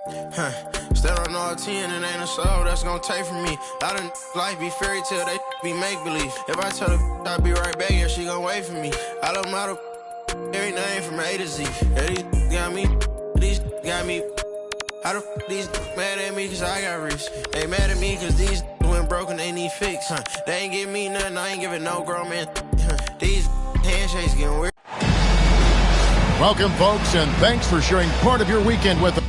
Stand on all 10 and ain't a soul that's gonna take from me. I done life be fairy tale, they be make believe. If I tell her I'll be right back, yeah, she gon' wait for me. I love model every name from A to Z. Yeah, these got me, these got me. How the these mad at me cause I got rich? They mad at me cause these went broken, they need fix. They ain't give me nothing, I ain't giving no grown man. These handshakes getting weird. Welcome, folks, and thanks for sharing part of your weekend with us.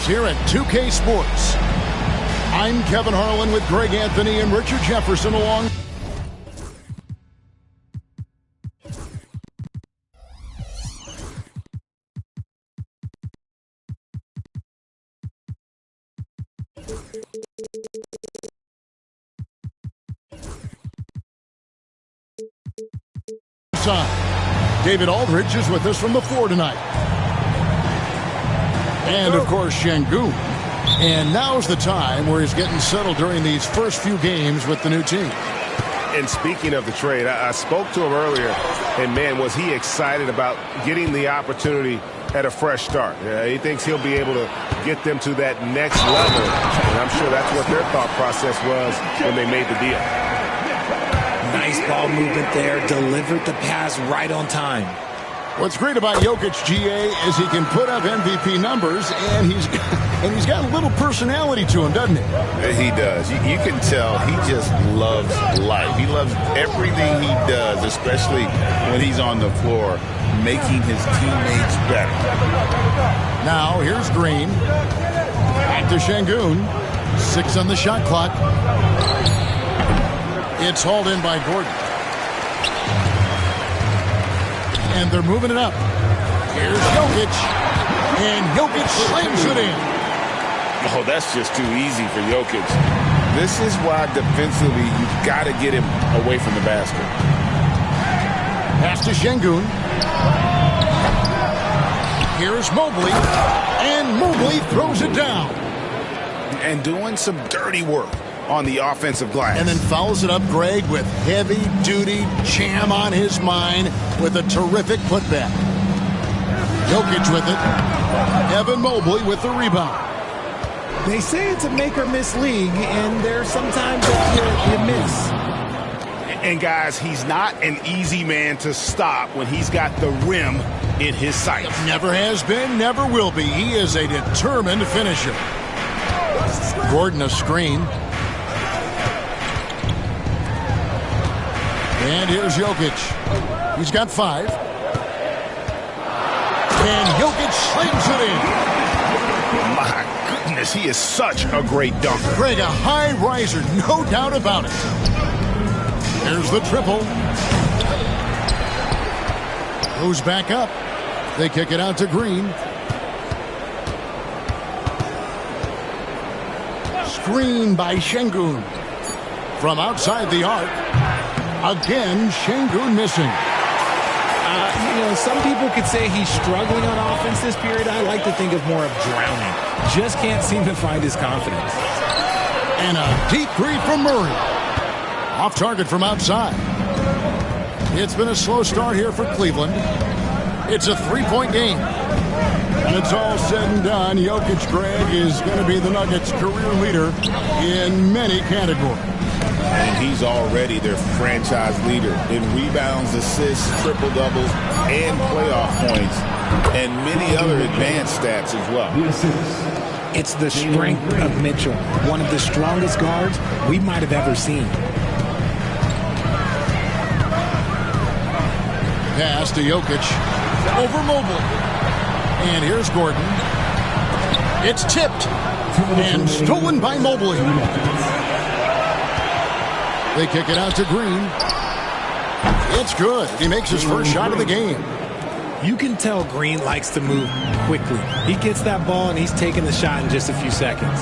Here at 2K Sports. I'm Kevin Harlan with Greg Anthony and Richard Jefferson along. David Aldridge is with us from the floor tonight. And, of course, Şengün. And now's the time where he's getting settled during these first few games with the new team. And speaking of the trade, I spoke to him earlier, and, man, was he excited about getting the opportunity at a fresh start. He thinks he'll be able to get them to that next level, and I'm sure that's what their thought process was when they made the deal. Nice ball movement there, delivered the pass right on time. What's great about Jokic, GA, is he can put up MVP numbers, and he's got a little personality to him, doesn't he? He does. You can tell he just loves life. He loves everything he does, especially when he's on the floor, making his teammates better. Now, here's Green. Back to Şengün. 6 on the shot clock. It's hauled in by Gordon. And they're moving it up. Here's Jokic. And Jokic slams it in. Oh, that's just too easy for Jokic. This is why defensively you've got to get him away from the basket. Pass to Şengün. Here's Mobley. And Mobley throws it down. And doing some dirty work on the offensive glass. And then fouls it up, Greg, with heavy-duty jam on his mind with a terrific putback. Jokic with it. Evan Mobley with the rebound. They say it's a make-or-miss league, and there's sometimes that you miss. And, guys, he's not an easy man to stop when he's got the rim in his sight. Never has been, never will be. He is a determined finisher. Gordon a screen. And here's Jokic. He's got 5. And Jokic slings it in. My goodness, he is such a great dunker. Greg, a high riser, no doubt about it. There's the triple. Goes back up. They kick it out to Green. Screen by Şengün. From outside the arc. Again, Şengün missing. Some people could say he's struggling on offense this period. I like to think of more of drowning. Just can't seem to find his confidence. And a deep three from Murray. Off target from outside. It's been a slow start here for Cleveland. It's a three-point game. When it's all said and done, Jokic, Greg, is going to be the Nuggets' career leader in many categories. And he's already their franchise leader in rebounds, assists, triple-doubles, and playoff points, and many other advanced stats as well. It's the strength of Mitchell, one of the strongest guards we might have ever seen. Pass to Jokic. Over Mobley. And here's Gordon. It's tipped. And stolen by Mobley. They kick it out to Green. It's good. He makes his first shot of the game. You can tell Green likes to move quickly. He gets that ball, and he's taking the shot in just a few seconds.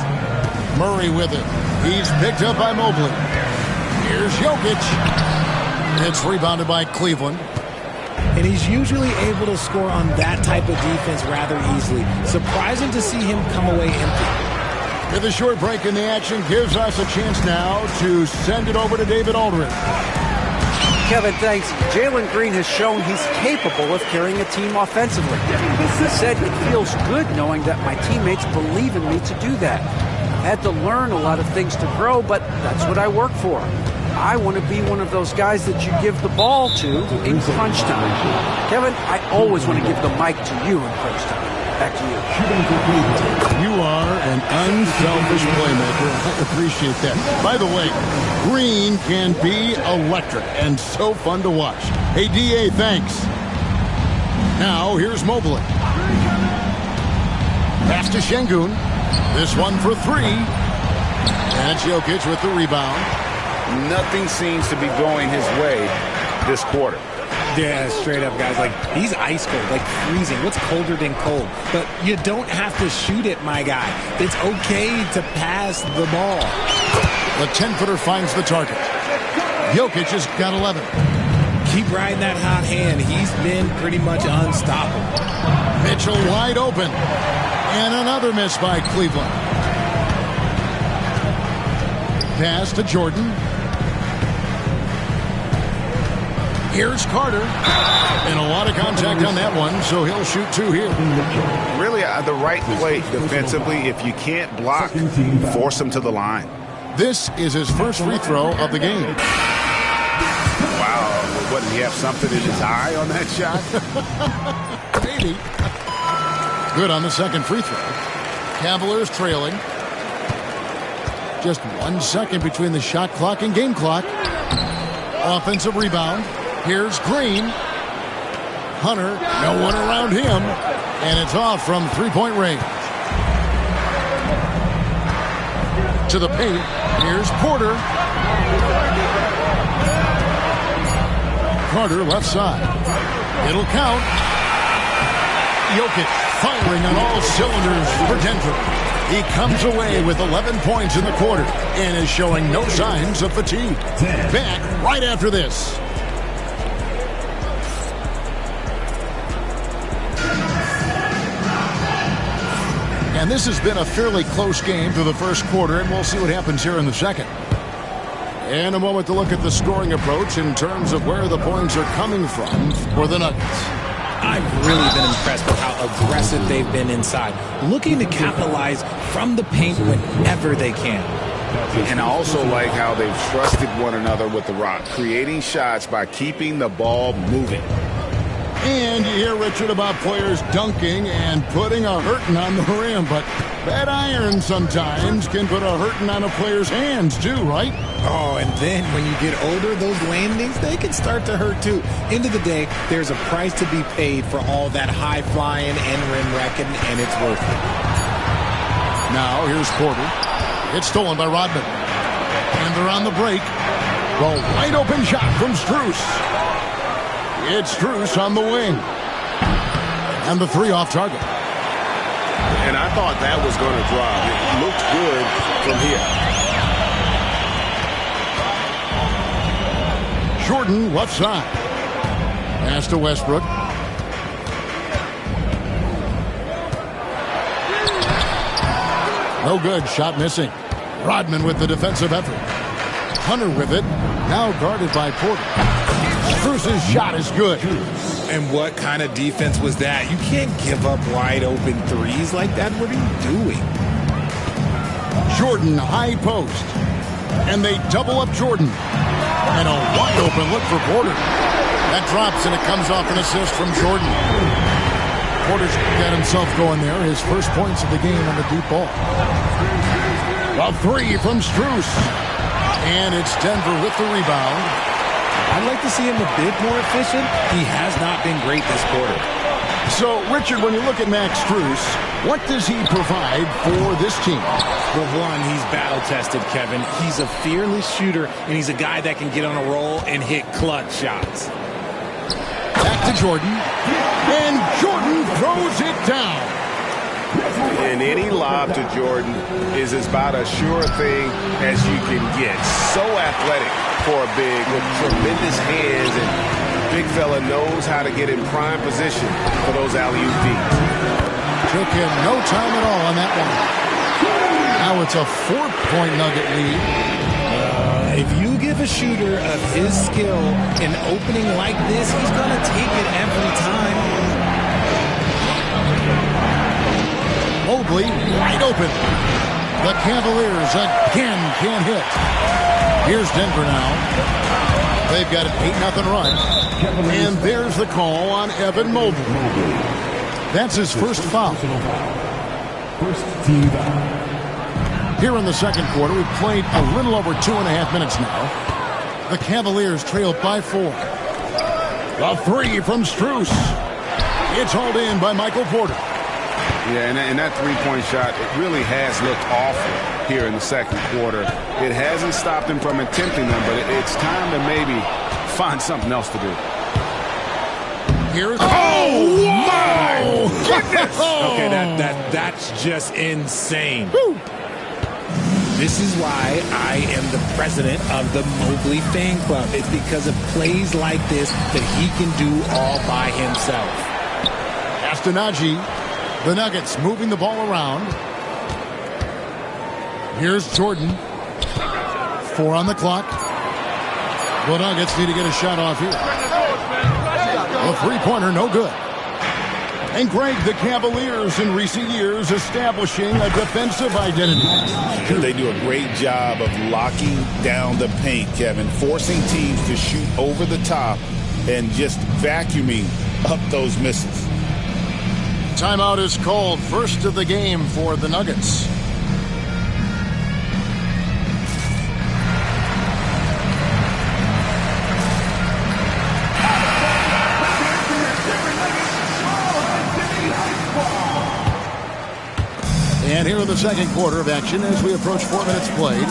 Murray with it. He's picked up by Mobley. Here's Jokic. It's rebounded by Cleveland. And he's usually able to score on that type of defense rather easily. Surprising to see him come away empty. With a short break in the action gives us a chance now to send it over to David Aldridge. Kevin, thanks. Jalen Green has shown he's capable of carrying a team offensively. He said it feels good knowing that my teammates believe in me to do that. I had to learn a lot of things to grow, but that's what I work for. I want to be one of those guys that you give the ball to in crunch time. Kevin, I always want to give the mic to you in crunch time. Back to you. You are an unselfish playmaker. I appreciate that. By the way, Green can be electric and so fun to watch. Hey, D.A., thanks. Now, here's Mobley. Pass to Şengün. This one for three. And it's Jokic with the rebound. Nothing seems to be going his way this quarter. Yeah, straight up, guys. Like, he's ice cold, like freezing. What's colder than cold? But you don't have to shoot it, my guy. It's okay to pass the ball. The 10-footer finds the target. Jokic has got 11. Keep riding that hot hand. He's been pretty much unstoppable. Mitchell wide open. And another miss by Cleveland. Pass to Jordan. Here's Carter. And a lot of contact on that one, so he'll shoot two here. Really, the right play defensively. If you can't block, force him to the line. This is his first free throw of the game. Wow. What, did he have something in his eye on that shot? Maybe. Good on the second free throw. Cavaliers trailing. Just 1 second between the shot clock and game clock. Offensive rebound. Here's Green. Hunter, no one around him. And it's off from three-point range. To the paint. Here's Porter. Carter left side. It'll count. Jokic firing on all cylinders for Denver. He comes away with 11 points in the quarter and is showing no signs of fatigue. Back right after this. And this has been a fairly close game through the first quarter, and we'll see what happens here in the second. And a moment to look at the scoring approach in terms of where the points are coming from for the Nuggets. I've really been impressed with how aggressive they've been inside, looking to capitalize from the paint whenever they can. And I also like how they've trusted one another with the rock, creating shots by keeping the ball moving. And you hear, Richard, about players dunking and putting a hurting on the rim, but that iron sometimes can put a hurting on a player's hands too, right? Oh, and then when you get older, those landings, they can start to hurt too. End of the day, there's a price to be paid for all that high flying and rim wrecking, and it's worth it. Now here's Porter. It's stolen by Rodman. And they're on the break. The wide open shot from Strus. It's Strus on the wing. And the three off target. And I thought that was going to drop. It looked good from here. Jordan left side. Pass to Westbrook. No good. Shot missing. Rodman with the defensive effort. Hunter with it. Now guarded by Porter. Strus's shot is good. And what kind of defense was that? You can't give up wide open threes like that. What are you doing? Jordan high post. And they double up Jordan. And a wide open look for Porter. That drops and it comes off an assist from Jordan. Porter's got himself going there. His first points of the game on the deep ball. A three from Strus. And it's Denver with the rebound. I'd like to see him a bit more efficient. He has not been great this quarter. So, Richard, when you look at Max Strus, what does he provide for this team? Well, one, he's battle-tested, Kevin. He's a fearless shooter, and he's a guy that can get on a roll and hit clutch shots. Back to Jordan. And Jordan throws it down. And any lob to Jordan is about as sure a thing as you can get. So athletic for a big with tremendous hands, and big fella knows how to get in prime position for those alley-oop deeds. Took him no time at all on that one. Now it's a 4-point Nugget lead. If you give a shooter of his skill an opening like this, he's going to take it every time. Mobley wide open. The Cavaliers again can't hit. Here's Denver now. They've got an 8-0 run. And there's the call on Evan Mobley. That's his first foul. First team foul. Here in the second quarter, we've played a little over 2.5 minutes now. The Cavaliers trail by 4. A three from Strus. It's hauled in by Michael Porter. Yeah, and that three-point shot, it really has looked awful here in the second quarter. It hasn't stopped him from attempting them, but it's time to maybe find something else to do. Here's my goodness! Okay, that's just insane. Woo. This is why I am the president of the Mobley fan club. It's because of plays like this that he can do all by himself. Castanagi, the Nuggets moving the ball around. Here's Jordan. 4 on the clock. The Nuggets need to get a shot off here. A three-pointer, no good. And Greg, the Cavaliers in recent years establishing a defensive identity. They do a great job of locking down the paint, Kevin, forcing teams to shoot over the top and just vacuuming up those misses. Timeout is called, first of the game for the Nuggets. And here in the second quarter of action as we approach 4 minutes played.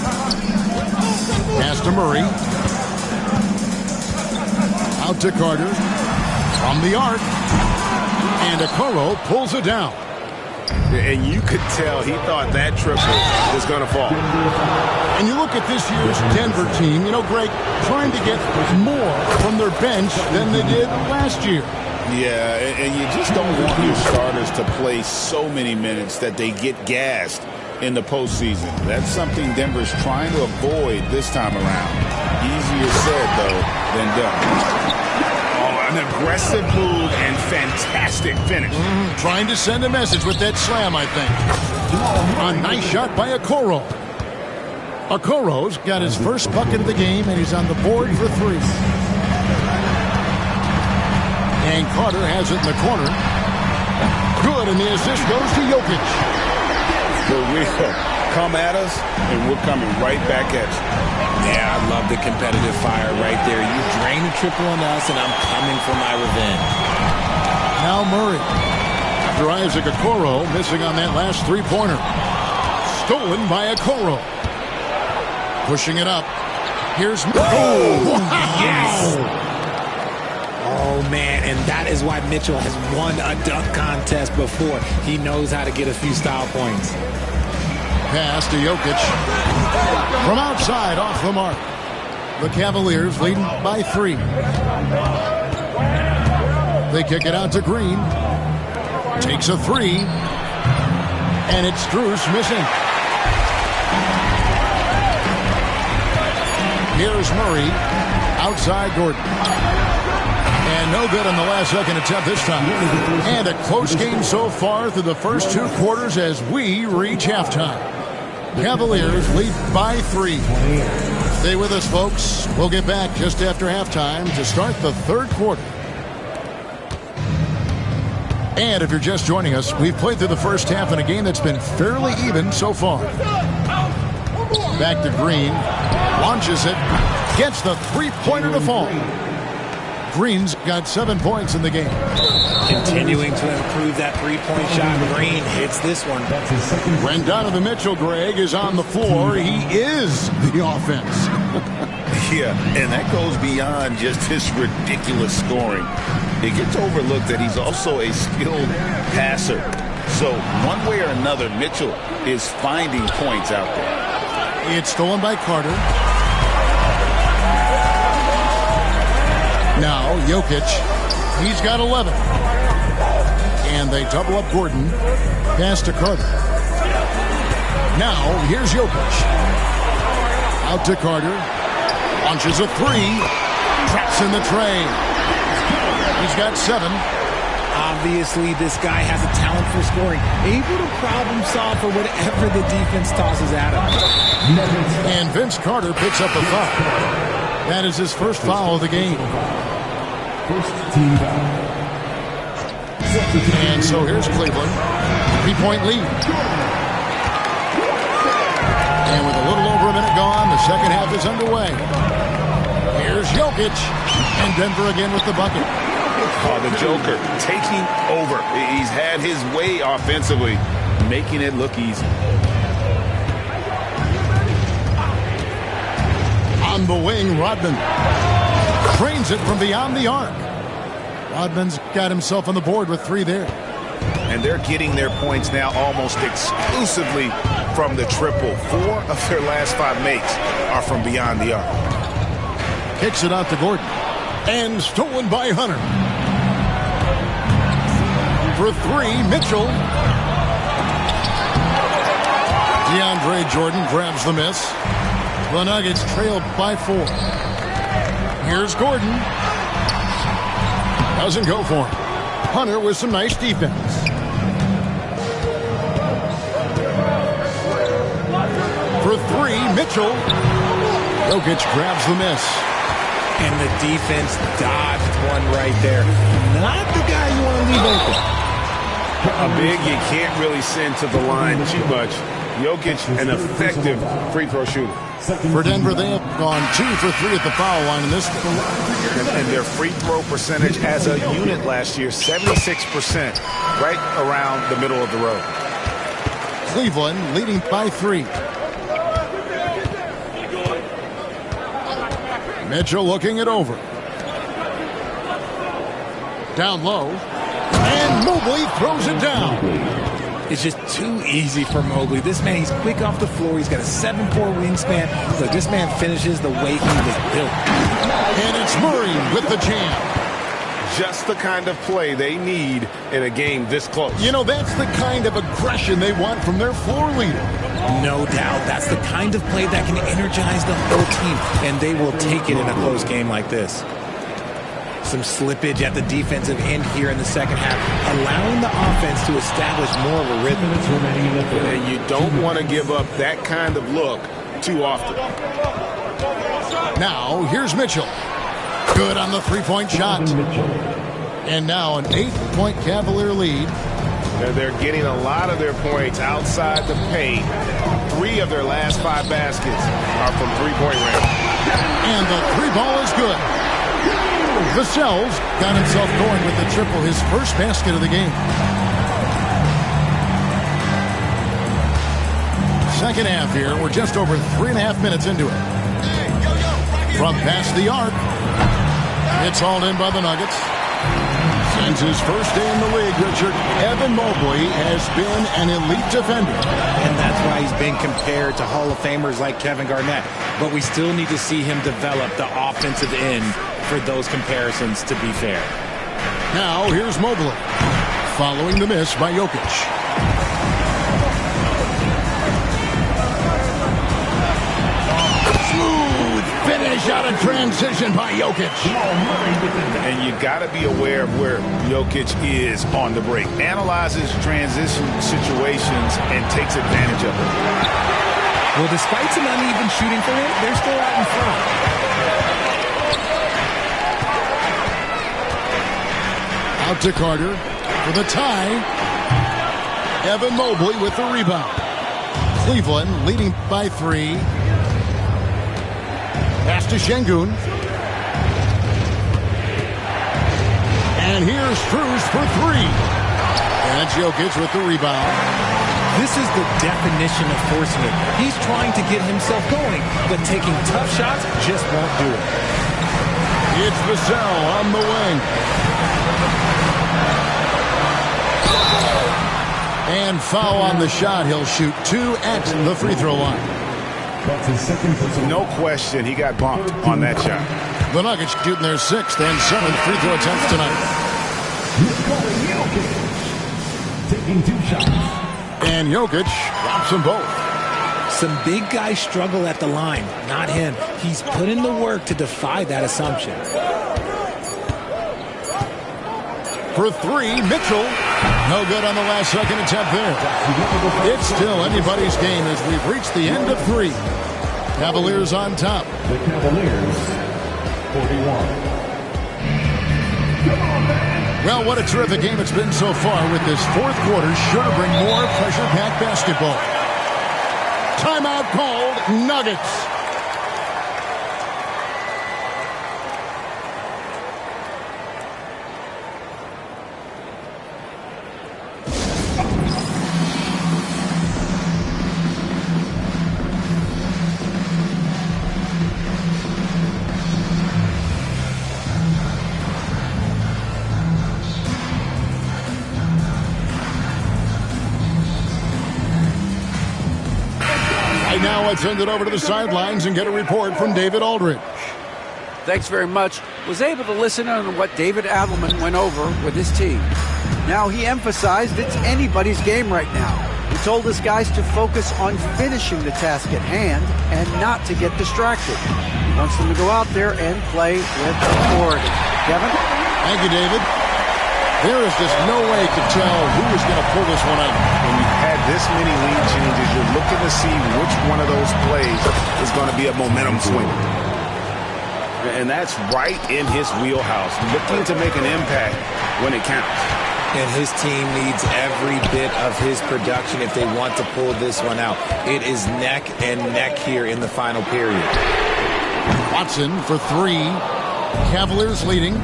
Pass to Murray. Out to Carter. From the arc. And Okoro pulls it down. And you could tell he thought that triple was going to fall. And you look at this year's Denver team, you know, Greg, trying to get more from their bench than they did last year. Yeah, and you just don't want your starters to play so many minutes that they get gassed in the postseason. That's something Denver's trying to avoid this time around. Easier said, though, than done. An aggressive move and fantastic finish. Trying to send a message with that slam, I think. A nice shot by Okoro. Okoro's got his first bucket of the game, and he's on the board for 3. And Carter has it in the corner. Good, and the assist goes to Jokic. For real. Come at us, and we're coming right back at you. Yeah, I love the competitive fire right there. You drain a triple on us, and I'm coming for my revenge. Now Murray. After Isaac Okoro missing on that last three-pointer. Stolen by Okoro. Pushing it up. Here's... Oh, yes! Oh, man, and that is why Mitchell has won a dunk contest before. He knows how to get a few style points. Pass to Jokic. From outside, off the mark. The Cavaliers leading by 3. They kick it out to Green. Takes a 3. And it's Strus missing. Here's Murray. Outside Gordon. And no good on the last second attempt this time. And a close game so far through the first 2 quarters as we reach halftime. Cavaliers lead by 3. Stay with us, folks. We'll get back just after halftime to start the 3rd quarter. And if you're just joining us, we've played through the first half in a game that's been fairly even so far. Back to Green. Launches it. Gets the three-pointer to fall. Green's got 7 points in the game. Continuing to improve that three-point shot. Green hits this one. When Donovan Mitchell, Greg, is on the floor, he is the offense. Yeah, and that goes beyond just his ridiculous scoring. It gets overlooked that he's also a skilled passer. So one way or another, Mitchell is finding points out there. It's stolen by Carter. Now, Jokic, he's got 11. And they double up Gordon. Pass to Carter. Now, here's Jokic. Out to Carter. Launches a 3. Traps in the tray. He's got 7. Obviously, this guy has a talent for scoring. Able to problem solve for whatever the defense tosses at him. And Vince Carter picks up the foul. That is his first foul of the game. First team foul. And so here's Cleveland. 3-point lead. And with a little over a minute gone, the second half is underway. Here's Jokic. And Denver again with the bucket. Oh, the Joker taking over. He's had his way offensively, making it look easy. On the wing, Rodman trains it from beyond the arc. Rodman's got himself on the board with 3 there. And they're getting their points now almost exclusively from the triple. 4 of their last 5 makes are from beyond the arc. Kicks it out to Gordon. And stolen by Hunter. For 3, Mitchell. DeAndre Jordan grabs the miss. The Nuggets trailed by 4. Here's Gordon. Doesn't go for him. Hunter with some nice defense. For 3, Mitchell. Jokic grabs the miss. And the defense dodged one right there. Not the guy you want to leave open. A big you can't really send to the line too much. Jokic, an effective free throw shooter. For Denver, they have gone 2 for 3 at the foul line in this one. And their free throw percentage as a unit last year, 76%, right around the middle of the road. Cleveland leading by 3. Mitchell looking it over. Down low. And Mobley throws it down. It's just too easy for Mobley. This man, he's quick off the floor. He's got a 7'4" wingspan. Look, this man finishes the way he was built. And it's Murray with the jam. Just the kind of play they need in a game this close. You know, that's the kind of aggression they want from their floor leader. No doubt. That's the kind of play that can energize the whole team, and they will take it in a close game like this. Some slippage at the defensive end here in the second half, allowing the offense to establish more of a rhythm. And you don't want to give up that kind of look too often. Now, here's Mitchell. Good on the three-point shot. And now an 8-point Cavalier lead. They're getting a lot of their points outside the paint. 3 of their last 5 baskets are from three-point range. And the 3 ball is good. Vassell's got himself going with the triple, his first basket of the game. Second half here. We're just over 3.5 minutes into it. From past the arc. It's hauled in by the Nuggets. Since his first day in the league, Richard, Evan Mobley has been an elite defender. And that's why he's been compared to Hall of Famers like Kevin Garnett. But we still need to see him develop the offensive end for those comparisons to be fair. Now, here's Mobley. Following the miss by Jokic. Smooth finish out of transition by Jokic. And you got to be aware of where Jokic is on the break. Analyzes transition situations and takes advantage of it. Well, despite some uneven shooting for him, they're still out in front. Out to Carter for the tie. Evan Mobley with the rebound. Cleveland leading by 3. Pass to Şengün. And here's Strus for 3. And it's Jokic with the rebound. This is the definition of forcing it. He's trying to get himself going, but taking tough shots just won't do it. It's Vassell on the wing. And foul on the shot. He'll shoot 2 at the free throw line. That's his second personal. No question he got bumped on that shot. The Nuggets shooting their 6th and 7th free throw attempts tonight. Taking 2 shots. And Jokic drops them both. Some big guys struggle at the line, not him. He's put in the work to defy that assumption. For 3, Mitchell. No good on the last second attempt there. It's still anybody's game as we've reached the end of 3. Cavaliers on top. The Cavaliers, 41. Well, what a terrific game it's been so far with this 4th quarter. Sure to bring more pressure-packed basketball. Timeout called, Nuggets. Now let's send it over to the sidelines and get a report from David Aldridge. Thanks very much. Was able to listen on what David Adelman went over with his team. Now, he emphasized it's anybody's game right now. He told his guys to focus on finishing the task at hand and not to get distracted. He wants them to go out there and play with authority. Kevin? Thank you, David. There is just no way to tell who is going to pull this one out. When you've had this many lead changes, you're looking to see which one of those plays is going to be a momentum swinger. And that's right in his wheelhouse, looking to make an impact when it counts. And his team needs every bit of his production if they want to pull this one out. It is neck and neck here in the final period. Watson for 3. Cavaliers leading.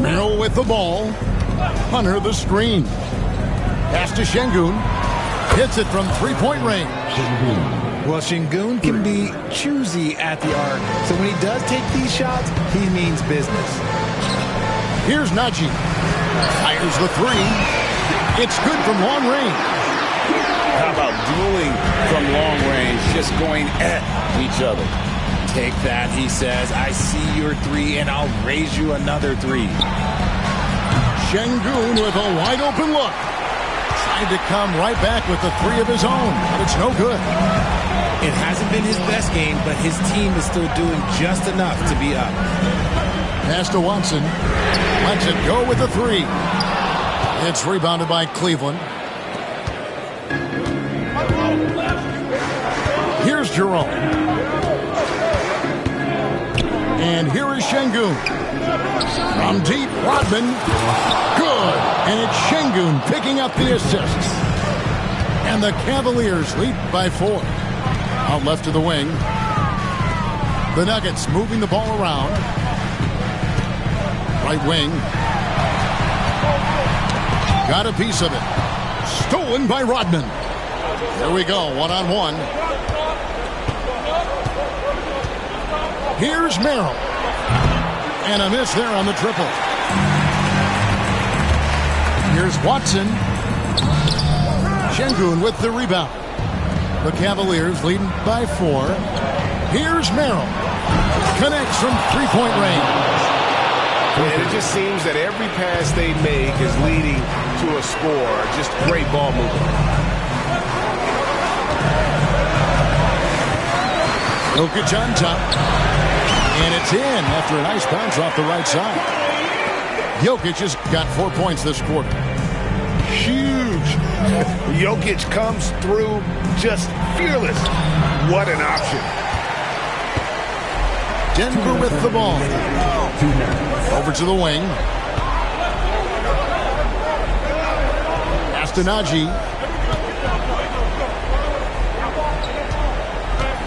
Merrill with the ball. Hunter the screen. Pass to Şengün. Hits it from 3-point range. Well, Şengün can be choosy at the arc, so when he does take these shots, he means business. Here's Najee. Fires the 3. It's good from long range. How about dueling from long range, just going at each other? Take that, he says. I see your 3, and I'll raise you another 3. Şengün with a wide open look. Tried to come right back with the 3 of his own, but it's no good. It hasn't been his best game, but his team is still doing just enough to be up. Pass to Watson. Lets it go with the 3. It's rebounded by Cleveland. Here's Jerome. And here is Şengün. From deep, Rodman. Good. And it's Şengün picking up the assists. And the Cavaliers lead by 4. Out left to the wing. The Nuggets moving the ball around. Right wing. Got a piece of it. Stolen by Rodman. There we go, one-on-one. Here's Merrill. And a miss there on the triple. Here's Watson. Şengün with the rebound. The Cavaliers leading by 4. Here's Merrill. Connects from 3-point range. And it just seems that every pass they make is leading to a score. Just great ball movement. Jokic on top. And it's in after a nice bounce off the right side. Jokic has got 4 points this quarter. Huge. Jokic comes through just fearless. What an option. Denver with the ball. Over to the wing. Astonagi.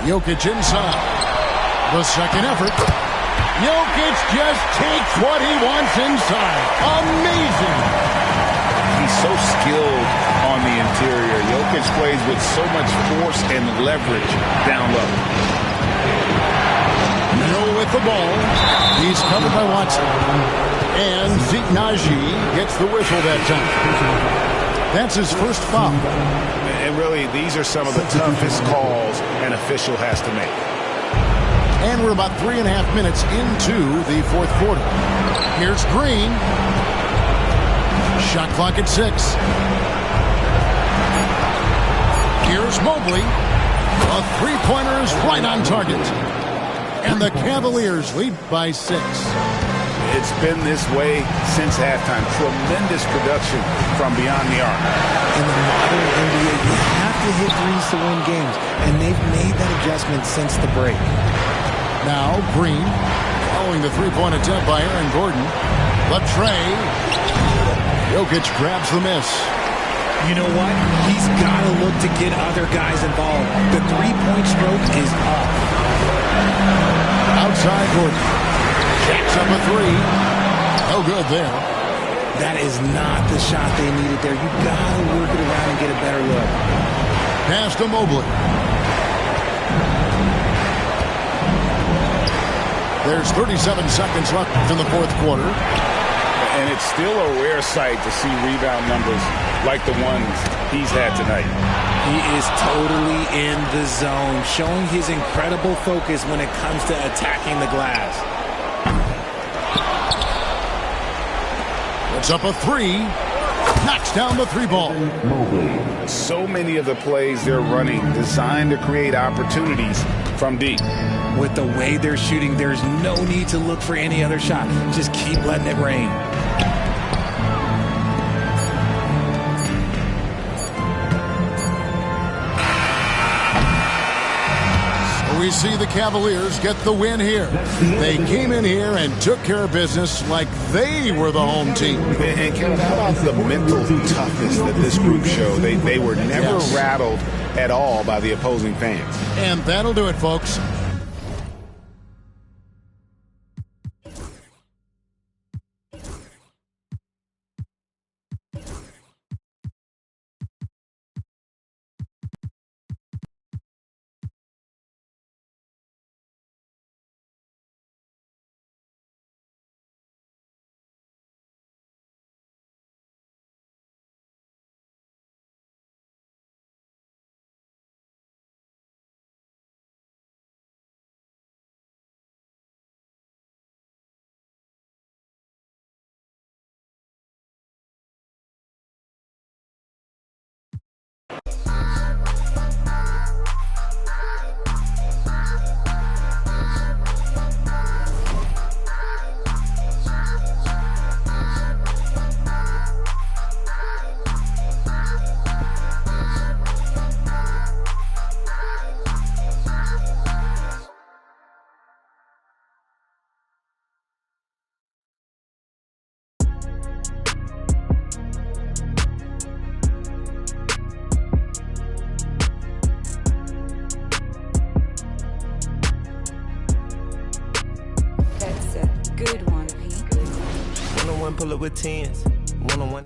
Jokic inside. The second effort. Jokic just takes what he wants inside. Amazing. He's so skilled on the interior. Jokic plays with so much force and leverage down low. Melo with the ball. He's covered by Watson. And Zeke Naji gets the whistle that time. That's his first foul. And really, these are some of the toughest calls an official has to make. And we're about 3.5 minutes into the fourth quarter. Here's Green. Shot clock at 6. Here's Mobley. A three-pointer is right on target. And the Cavaliers lead by 6. It's been this way since halftime. Tremendous production from beyond the arc. In the modern NBA, you have to hit threes to win games, and they've made that adjustment since the break. Now Green following the three-point attempt by Aaron Gordon. Latrey. Jokic grabs the miss. You know what? He's got to look to get other guys involved. The three-point stroke is off. Outside Gordon. Jacks up a three. No good there. That is not the shot they needed there. You've got to work it around and get a better look. Pass to Mobley. There's 37 seconds left in the fourth quarter. And it's still a rare sight to see rebound numbers like the ones he's had tonight. He is totally in the zone, showing his incredible focus when it comes to attacking the glass. Puts up a three. Knocks down the three ball. So many of the plays they're running designed to create opportunities from deep. With the way they're shooting, there's no need to look for any other shot. Just keep letting it rain. We see the Cavaliers get the win here. They came in here and took care of business like they were the home team. And Kevin, how about the mental toughness that this group showed? They were never rattled at all by the opposing fans. And that'll do it, folks. Pull up with tens. One-on-one.